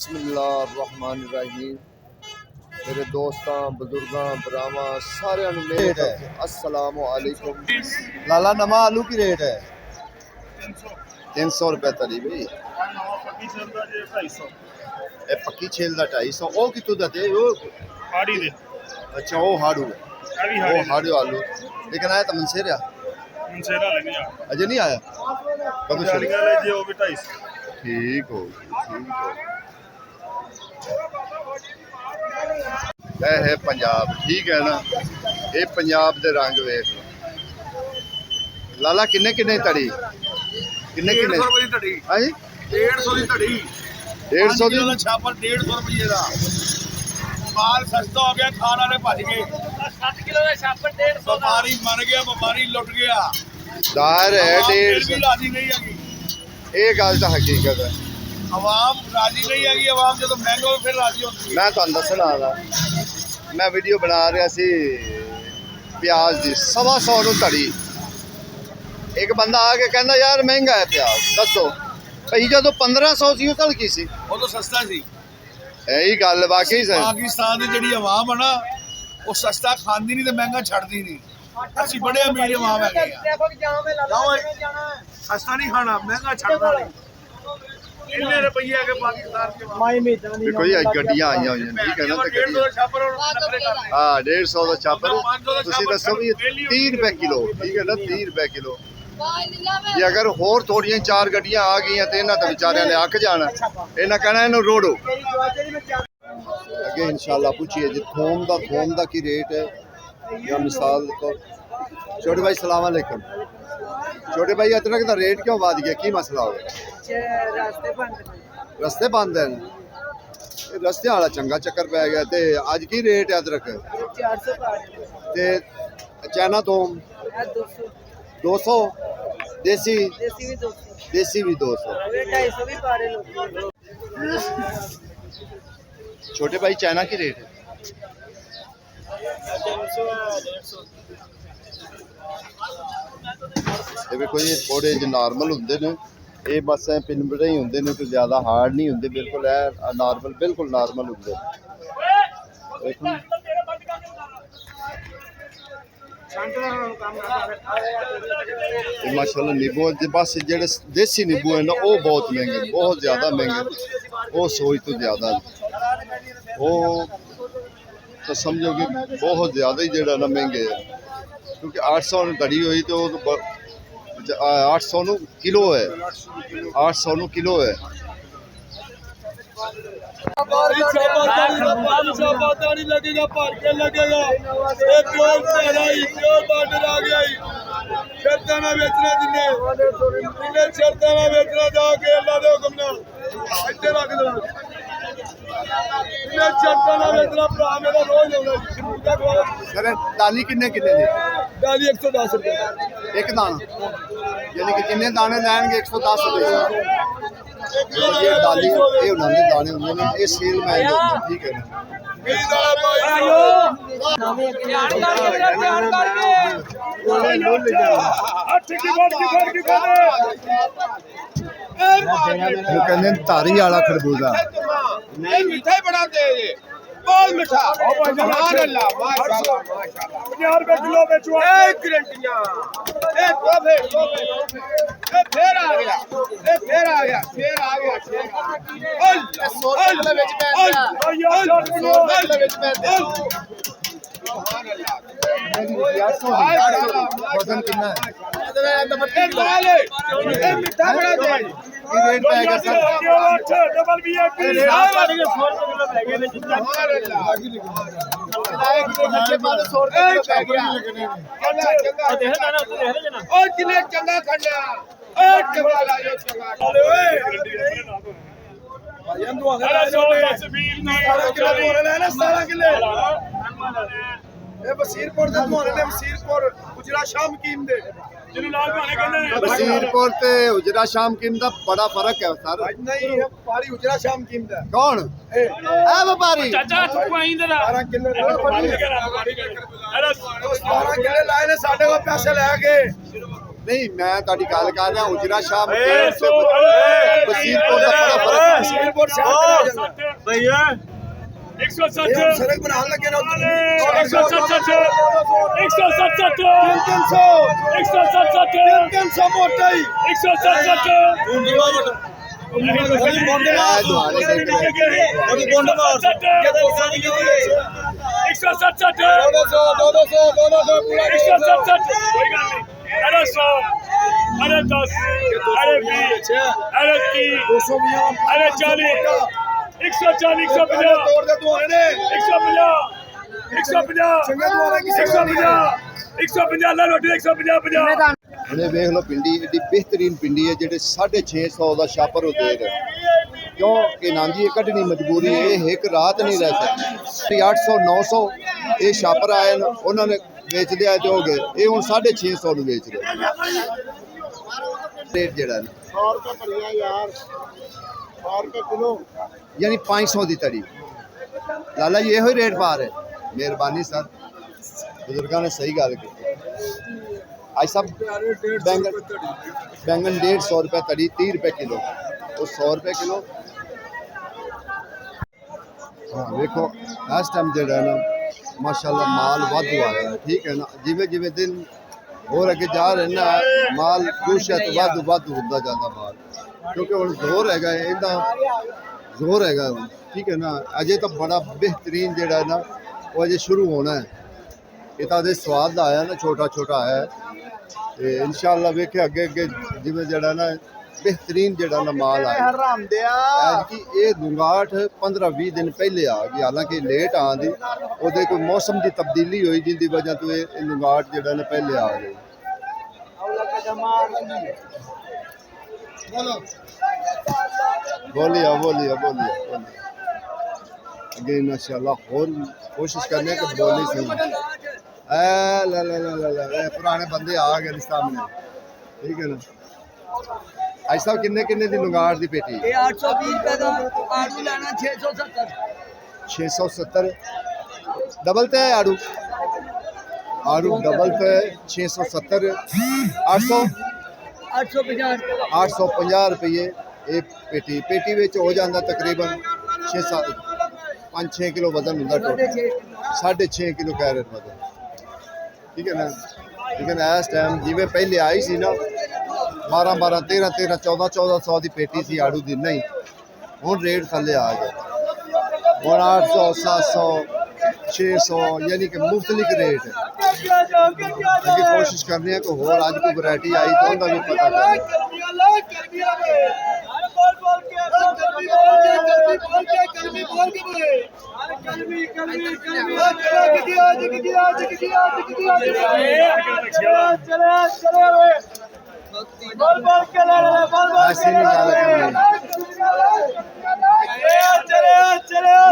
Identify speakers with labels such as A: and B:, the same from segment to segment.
A: बिस्मिल्लाहिर्रहमानिर्रहीम। मेरे दोस्तों बुजुर्गों भरावां सारियां नूं मेरे तरफ अस्सलामु अलैकुम। लाला नवा आलू की रेट है 300 रुपए तली भाई। ये पक्की छेल दा 250 ओ कितों दा ते ओ
B: हाड़ी दे।
A: अच्छा ओ हाड़ू वो हाड़ू आलू लेकिन आया तो मनसेरा
B: लेके जा
A: अजय नहीं आया कब से
B: ले जे वो भी 250
A: ठीक हो ये है पंजाब ठीक है ना। ये पंजाब दे रंग वेख लाला किन्ने किन्ने तड़ी किन्ने किन्ने हाँ जी
C: 150 ਦੀ ਧੜੀ
A: 150 ਦੀ
C: ਛਾਪਰ 150 ਰੁਪਏ ਦਾ ਮਾਲ ਸਸਤਾ ਹੋ ਗਿਆ ਖਾਣ ਵਾਲੇ ਭੱਜ ਗਏ 7 ਕਿਲੋ ਦਾ ਛਾਪਰ 150 ਦਾ ਵਪਾਰੀ ਮਰ ਗਿਆ ਵਪਾਰੀ ਲੁੱਟ ਗਿਆ
A: दार है 150
C: ਰਾਜੀ ਨਹੀਂ ਹੈਗੀ
A: ये गल तो हकीकत है।
C: ਆਵਾਮ ਰਾਜੀ ਨਹੀਂ ਹੈਗੀ ਆਵਾਮ ਜਦੋਂ ਮਹਿੰਗਾ ਹੋਵੇ ਫਿਰ ਰਾਜੀ ਹੁੰਦੀ ਹੈ।
A: मैं तुहानू दसना दा मैं वीडियो बना रहा सी प्याज की 125 नूं धड़ी एक बंदा आके कहंदा यार महंगा है प्याज दसो भाई जो 1500 सी धड़की सी
C: ਉਹ ਤਾਂ ਸਸਤਾ ਸੀ
A: यही गल वाकई सही।
C: ਪਾਕਿਸਤਾਨ ਦੀ ਜਿਹੜੀ ਆਵਾਮ ਆ ਨਾ ਉਹ ਸਸਤਾ ਖਾਂਦੀ ਨਹੀਂ ਤੇ ਮਹਿੰਗਾ ਛੱਡਦੀ ਨਹੀਂ। ਅਸੀਂ ਬੜੇ ਅਮੀਰ ਆਵਾਮ ਹੈਗੇ ਆ ਸਸਤਾ ਨਹੀਂ ਖਾਣਾ ਮਹਿੰਗਾ ਛੱਡਣਾ ਨਹੀਂ। ਇੰਨੇ ਰੁਪਈਏ ਆ ਕੇ ਪਾਕਿਸਤਾਨ ਦੇ
A: देखो ये गड्डियां आई हुई हैं ठीक है ना तो गड्डियां हाँ 150 का छापर तुसी दसो भी 30 रुपए किलो ठीक है ना 30 रुपए किलो। ये अगर होर थोड़ियां 4 गड्डियां आ गई तो इन्हां तो बेचारियां ने अक जाना इन्हां कहना इन्हू रोड़ो अगे इंशाल्लाह पूछिए जी थोम दा की रेट है या मिसाल तो छोटे भाई सलाम अलैकुम छोटे भाई अदरक का रेट क्यों बढ़ गया की मसला हो गया रस्ते बंद हैं रस्ते वाला चंगा चक्कर पै गया ते अज की रेट है अदरक ते चाइना थोम 200 देसी भी 200 छोटे भाई चाइना की रेट है कोई थोड़े जो नॉर्मल होंगे ने ये बस पिनबड़े ही होंगे ने कोई ज़्यादा हार्ड नहीं होंगे बिल्कुल है नॉर्मल बिल्कुल नॉर्मल होंगे। माशाल्लाह नींबू बस जेडे देसी नींबू है ना वो बहुत महंगे बहुत ज़्यादा महंगे वो सोच तो ज़्यादा वो तो समझो कि बहुत ज़्यादा ही जेड़ा ना महंगे है क्योंकि 800 धड़ी हुई तो 800 नु किलो है 800 नु किलो है।
C: लगेगा भर के लगेगा शर्ताना बेचना जिन्हें शर्ताना बेचना जाके अल्लाह के हुक्म नाल इत्थे रख देना इन्हें शर्ताना बेचना भरा मेरा रोज
A: सर दाली किन्ने किन्ने दी
C: डाली 110 रुपए
A: एक दाना यानी कि जिन्ने दाने लैणगे 110 रुपए ये दाली ये उन्होंने दाने होंगे ने ये सेल में ठीक है ना कहते धारी वाला खरबूजा
C: नहीं मीठा ही बड़ा दे बहुत मीठा सुभान अल्लाह माशाल्लाह 50 रुपए किलो बेचो एक गारंटियां ए फिर आ गया फिर आ गया अल्लाह बेच में
A: वजन कितना है
C: मीठा बड़ा दे
A: रेट पाएगा सर
C: डबल वीआईपी और किले चंगा खंडा और चंगा लायो चंगा वसीरपुर उजरा शाम कीम दे
A: वसीरपुर ते उजरा शाम कीम दा बड़ा फर्क है सर
C: नहीं व्यापारी उजरा शाम कीम दा
A: कौन ए व्यापारी
C: चाचा चुकाई दे 12 किलो 12 किलो लाए ने साडे को पैसे लेके
A: नहीं मैं ताड़ी गल कर रहा उजरा शाह बसीरपुर
B: भैया
C: सड़क बना लगे ना 300 मोटा ही
B: अरे 100 अरे 10 अरे 20 अरे 30 अरे 40 140 150 ला रोटी 150
A: हुणे वेख लो पिंडी एडी बेहतरीन पिंडी है जेडे 650 का छापर होते हैं क्यों कि नांजी ये कटनी मजबूरी है एक रात नहीं रह सकती 800 900 ये छापर आए न उन्होंने बेच दिया तो हो गए ये हुण 650 ਨੂੰ बेच रहे रेट जेड़ा 100 रुपए भरिया यार 100 रुपए किलो यानी 500 दी तड़ी लाला जी यही रेट पा रहे मेहरबानी सर बुजुर्गों ने सही गल की आज सब बैंगन 150 रुपए तड़ी 30 रुपए किलो और 100 रुपए किलो हाँ देखो इस टाइम जो है ना माशाल्लाह माल वाधू आया है ठीक है ना जिमें जिमें दिन और अगे जा रहे ना माल कुछ है तो वाधू वाधू होता जाता माल क्योंकि हम जोर है इनका जोर है ठीक है ना अजे तो बड़ा बेहतरीन जो है ना वो अजे शुरू होना है ये तो अजे स्वाद आया ना छोटा छोटा है इंशाअल्लाह वेखे अगे अगे जिमें जड़ा ना बेहतरीन जड़ा ना माल आया कि ये दुंगाट 15-20 दिन पहले आ गई हालांकि लेट आँदी वो कोई मौसम की तब्दीली हुई जिंदी वजह तो ये दुंगाट जड़ा ना पहले आ गई बोलिए बोलिए बोलिए अगे इंशाअल्लाह और कोशिश करने की बोली सही ला ला ला ला पुराने बंदे आ गए सामने ठीक है ना आज साहब किन्ने किन्ने दी लुंगाड़ दी पेटी
D: 820 रुपए का आड़ू लेना
A: 670 डबल पे है आड़ू आड़ू डबल पे 670 850 रुपये एक पेटी पेटी विच हो जाता तकरीबन 5-6 किलो वजन होंगे टोटल 6.5 किलो कैरेट वजन ठीक है ना लेकिन इस टाइम जिमें पहले आई सी ना 12-12 13-13 1400 की पेटी सी आड़ू की नहीं हूँ रेट थले आ गया हूँ 800 700 600 यानी कि मुख्तलिफ रेट है क्योंकि कोशिश करनी है कि होर अज कोई वैरायटी आई तो उनका भी पता ऐसे नहीं गल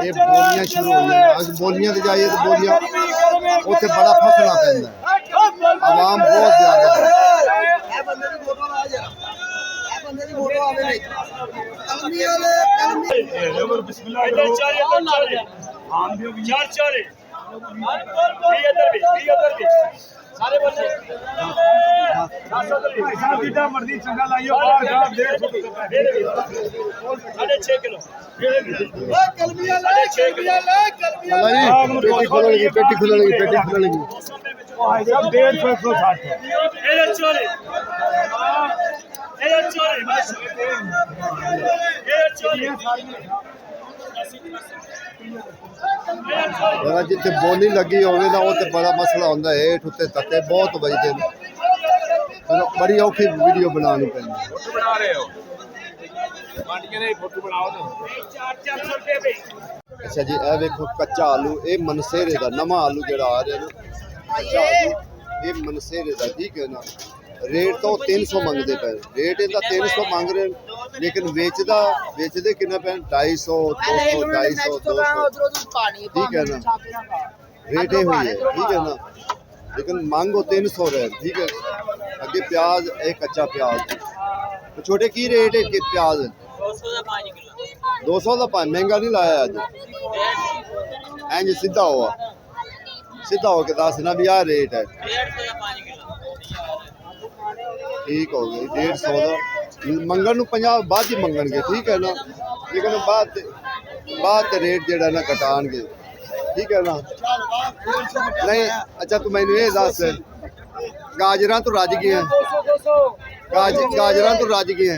A: ये बोलियां शुरू हो गई बोलियां तो जाइए तो बोलियां उत्थे बड़ा फसना पैंदा आवाम बहुत ज्यादा
B: सारे बंदे मर्जी चंगा लाइयो 6.5 किलो
A: पेटी खुल लगी पेटी खुल लगी 150 जिथे बोली लगी होवे ना वो तो बड़ा मसला होंदा है हेठ उत्ते तके बहुत वजदे ने बड़ी औखी वीडियो बनानी पैंदी
C: बना रहे हो मांडियां ने फोटो बनाओ ना 400 रुपए पे
A: अच्छा जी ए देखो कच्चा आलू ये मनसेरे दा नवा आलू जेड़ा आ रहा है ना कच्चा आलू ये मनसेरे दा ठीक है ना रेट तो 300 मंगते पे रेट इनका 300 मांग रहे लेकिन बेचते कितना पे 250 200 250 ठीक है ना रेट ये हुई है ठीक है ना लेकिन मांगो 300 रहे ठीक है अगे प्याज एक कच्चा प्याज तो छोटे की रेट है कि प्याज 200 का 5 महंगा नहीं लाया अज इंज सीधा हो के दस ना भी आ रेट है ਠੀਕ ਹੋ ਗਈ 150 ਦਾ ਮੰਗਣ ਨੂੰ 50 ਬਾਅਦ ਹੀ ਮੰਗਣਗੇ ਠੀਕ ਹੈ ਨਾ ਲੇਕਿਨ ਬਾਅਦ ਤੇ ਰੇਟ ਜਿਹੜਾ ਨਾ ਘਟਾਣਗੇ ਠੀਕ ਹੈ ਨਾ ਨਹੀਂ ਅੱਛਾ ਤੂੰ ਮੈਨੂੰ ਇਹ ਦੱਸ ਗਾਜਰਾਂ ਤੋਂ ਰੱਜ ਗਏ ਗਾਜਰਾਂ ਤੋਂ ਰੱਜ ਗਏ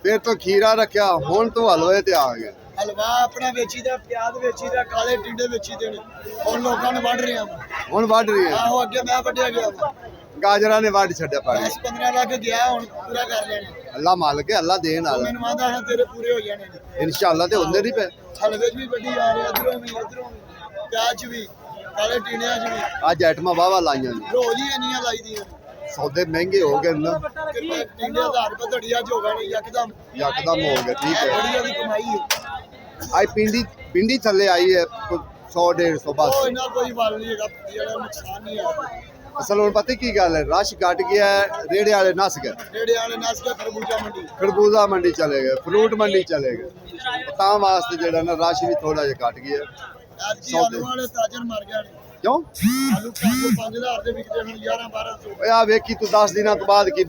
A: ਫਿਰ ਤੋਂ ਖੀਰਾ ਰੱਖਿਆ ਹੁਣ ਤੋਂ ਹਲਵੇ ਤੇ ਆ ਗਿਆ
E: ਹਲਵਾ ਆਪਣਾ ਵੇਚੀ ਦਾ ਪਿਆਜ਼ ਵੇਚੀ ਦਾ ਕਾਲੇ ਟਿੰਡੇ ਵੇਚੀ ਦੇ ਨੇ ਹੁਣ ਲੋਕਾਂ ਨੂੰ ਵੱਢ ਰਿਹਾ
A: ਹੁਣ ਵੱਢ ਰਹੀ ਹੈ
E: ਆਹੋ ਅੱਗੇ ਮੈਂ ਵੱਢਿਆ ਗਿਆ
A: ਗਾਜਰਾਂ ਨੇ ਵੱਢ ਛੱਡਿਆ ਪਾਣੀ
E: 10-15 ਲੱਖ ਗਿਆ ਹੁਣ ਪੂਰਾ ਕਰ ਲੈਣੇ
A: ਅੱਲਾ ਮਾਲਕ ਹੈ ਅੱਲਾ ਦੇਣ ਵਾਲਾ
E: ਮੈਨੂੰ ਆਂਦਾ ਹੈ ਤੇਰੇ ਪੂਰੇ ਹੋ ਜਾਣੇ ਨੇ
A: ਇਨਸ਼ਾਅੱਲਾ ਤੇ ਹੁੰਦੇ ਨਹੀਂ ਪਏ
E: ਹਲਵੇ 'ਚ ਵੀ ਵੱਡੀ ਆ ਰਹੀ ਇਧਰੋਂ ਵੀ ਪਿਆਜ਼ 'ਚ ਵੀ ਕਾਲੇ ਟਿੰਡਿਆਂ 'ਚ ਵੀ
A: ਅੱਜ ਆਈਟਮਾਂ ਵਾਵਾ ਲਾਈਆਂ ਨੇ
E: ਰੋਜ਼ ਹੀ ਇੰਨੀਆਂ ਲਾਈਦੀਆਂ
A: ਸੌਦੇ ਮਹਿੰਗੇ ਹੋ ਗਏ ਨਾ
E: ਟਿੰਡੇ 1000 ਰੁਪਏ ਧੜੀਆ ਚ ਹੋ ਗਏ ਨੇ ਯਕਦਮ
A: ਯਕਦਮ ਹੋ ਗਿਆ ਠੀਕ ਹੈ
E: ਬੜੀ ਉਹਦੀ ਕਮਾਈ ਹੈ
A: ਆਈ ਪਿੰਡੀ ਥੱਲੇ ਆਈ ਹੈ 100-150 ਬਸ
E: ਉਹ ਇਹਨਾਂ ਕੋਈ ਵੱਲ ਨਹੀਂ ਹੈਗਾ ਜਿਹੜਾ ਨੁਕਸਾਨ ਨਹੀਂ ਆ
A: ਅਸਲ ਹੁਣ ਪਤਾ ਕੀ ਗੱਲ ਹੈ ਰਸ਼ ਘਟ ਗਿਆ ਰੇੜੇ ਵਾਲੇ ਨਸ ਗਏ
E: ਰੇੜੇ ਵਾਲੇ ਨਸ ਕੇ ਖਰਬੂਜਾ ਮੰਡੀ
A: ਖਰਬੂਜ਼ਾ ਮੰਡੀ ਚਲੇ ਗਏ ਫਰੂਟ ਮੰਡੀ ਚਲੇ ਗਏ ਤਾਂ ਵਾਸਤੇ ਜਿਹੜਾ ਨਾ ਰਸ਼ ਵੀ ਥੋੜਾ ਜਿਹਾ ਘਟ ਗਿਆ
E: ਐਤਕੀ ਆਲੂ ਵਾਲੇ ਤਾਜਰ ਮਰ ਗਏ ਨੇ
A: ਕਿਉਂ
E: ਆਲੂ 5000 ਦੇ ਵਿਕਦੇ ਹੁਣ 11-1200
A: ਓਏ ਆ ਵੇਖੀ ਤੂੰ 10 ਦਿਨਾਂ ਤੋਂ ਬਾਅਦ ਕੀ